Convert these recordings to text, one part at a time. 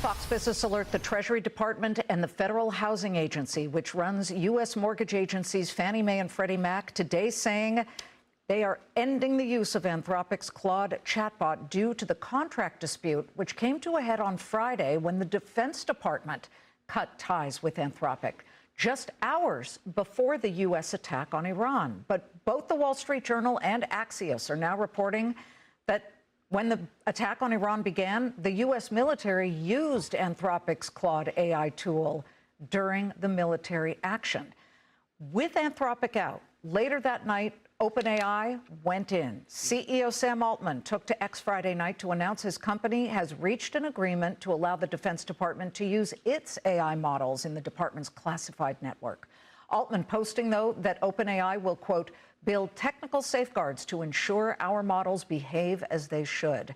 Fox Business Alert, the Treasury Department and the Federal Housing Agency, which runs U.S. mortgage agencies Fannie Mae and Freddie Mac, today saying they are ending the use of Anthropic's Claude chatbot due to the contract dispute, which came to a head on Friday when the Defense Department cut ties with Anthropic, just hours before the U.S. attack on Iran. But both the Wall Street Journal and Axios are now reporting that when the attack on Iran began, the U.S. military used Anthropic's Claude AI tool during the military action. With Anthropic out, later that night, OpenAI went in. CEO Sam Altman took to X Friday night to announce his company has reached an agreement to allow the Defense Department to use its AI models in the department's classified network. Altman posting, though, that OpenAI will, quote, build technical safeguards to ensure our models behave as they should.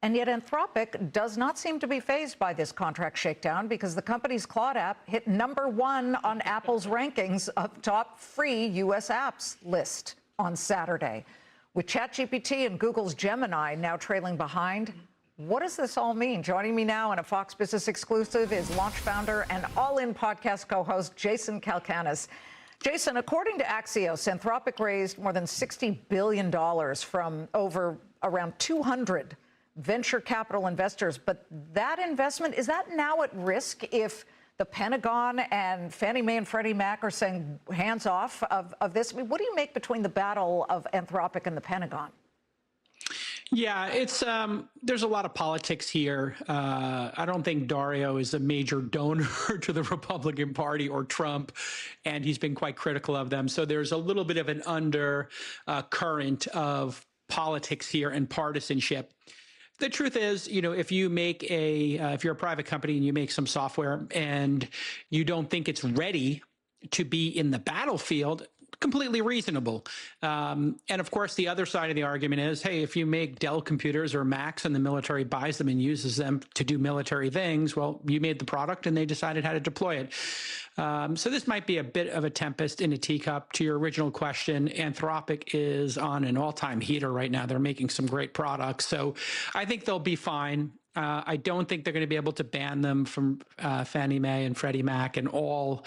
And yet Anthropic does not seem to be fazed by this contract shakedown because the company's Claude app hit #1 on Apple's rankings of top free U.S. apps list on Saturday. With ChatGPT and Google's Gemini now trailing behind, what does this all mean? Joining me now in a Fox Business exclusive is launch founder and All In podcast co-host Jason Calacanis. Jason, according to Axios, Anthropic raised more than $60 billion from around 200 venture capital investors. But that investment, is that now at risk if the Pentagon and Fannie Mae and Freddie Mac are saying hands off of this? I mean, what do you make between the battle of Anthropic and the Pentagon? Yeah, it's there's a lot of politics here. I don't think Dario is a major donor to the Republican Party or Trump, and he's been quite critical of them. So there's a little bit of an undercurrent of politics here and partisanship. The truth is, you know, if you make if you're a private company and you make some software and you don't think it's ready to be in the battlefield, completely reasonable. And of course, the other side of the argument is, hey, if you make Dell computers or Macs and the military buys them and uses them to do military things, well, you made the product and they decided how to deploy it. So this might be a bit of a tempest in a teacup. To your original question, Anthropic is on an all-time heater right now. They're making some great products. So I think they'll be fine. I don't think they're going to be able to ban them from Fannie Mae and Freddie Mac and all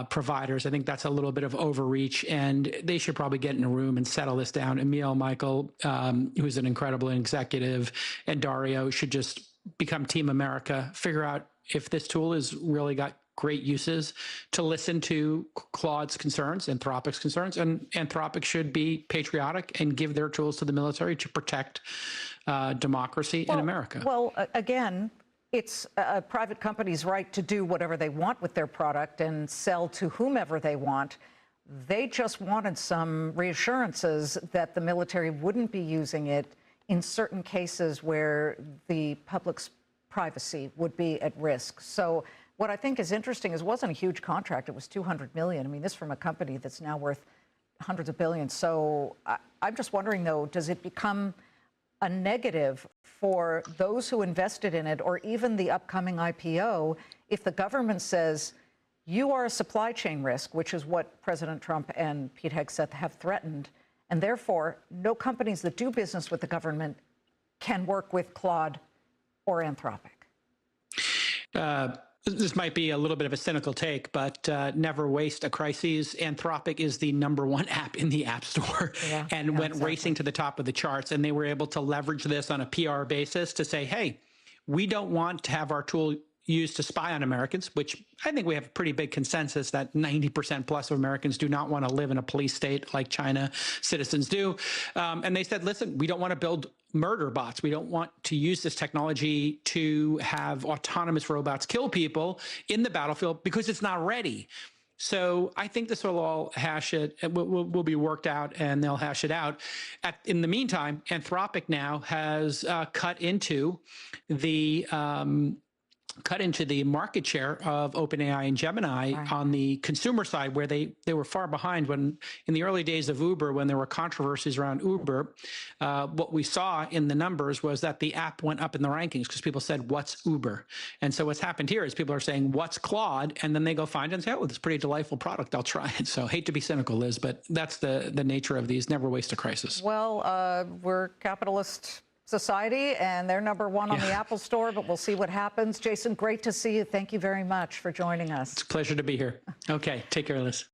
providers. I think that's a little bit of overreach, and they should probably get in a room and settle this down. Emil Michael, who's an incredible executive, and Dario should just become Team America, figure out if this tool has really got great uses to listen to Claude's concerns, Anthropic's concerns, and Anthropic should be patriotic and give their tools to the military to protect democracy in America. Well, again, it's a private company's right to do whatever they want with their product and sell to whomever they want. They just wanted some reassurances that the military wouldn't be using it in certain cases where the public's privacy would be at risk. So what I think is interesting is it wasn't a huge contract. It was $200 million. I mean, this from a company that's now worth hundreds of billions. So I'm just wondering, though, does it become a negative for those who invested in it or even the upcoming IPO if the government says you are a supply chain risk, which is what President Trump and Pete Hegseth have threatened, and therefore no companies that do business with the government can work with Claude or Anthropic? This might be a little bit of a cynical take, but never waste a crisis. Anthropic is the #1 app in the App Store and went racing to the top of the charts. And they were able to leverage this on a PR basis to say, hey, we don't want to have our tool used to spy on Americans, which I think we have a pretty big consensus that 90% plus of Americans do not want to live in a police state like China citizens do. And they said, listen, we don't want to build murder bots. We don't want to use this technology to have autonomous robots kill people in the battlefield because it's not ready. So I think this will all hash it, will be worked out, and they'll hash it out. In the meantime, Anthropic now has cut into the market share of OpenAI and Gemini on the consumer side, where they were far behind when in the early days of Uber, when there were controversies around Uber. What we saw in the numbers was that the app went up in the rankings because people said, what's Uber? And so what's happened here is people are saying, what's Claude? And then they go find it and say, oh, it's a pretty delightful product. I'll try it. So hate to be cynical, Liz, but that's the nature of these. Never waste a crisis. Well, we're capitalist society, and they're #1 on the Apple Store, but we'll see what happens. Jason, great to see you. Thank you very much for joining us. It's a pleasure to be here. Okay, take care, Liz.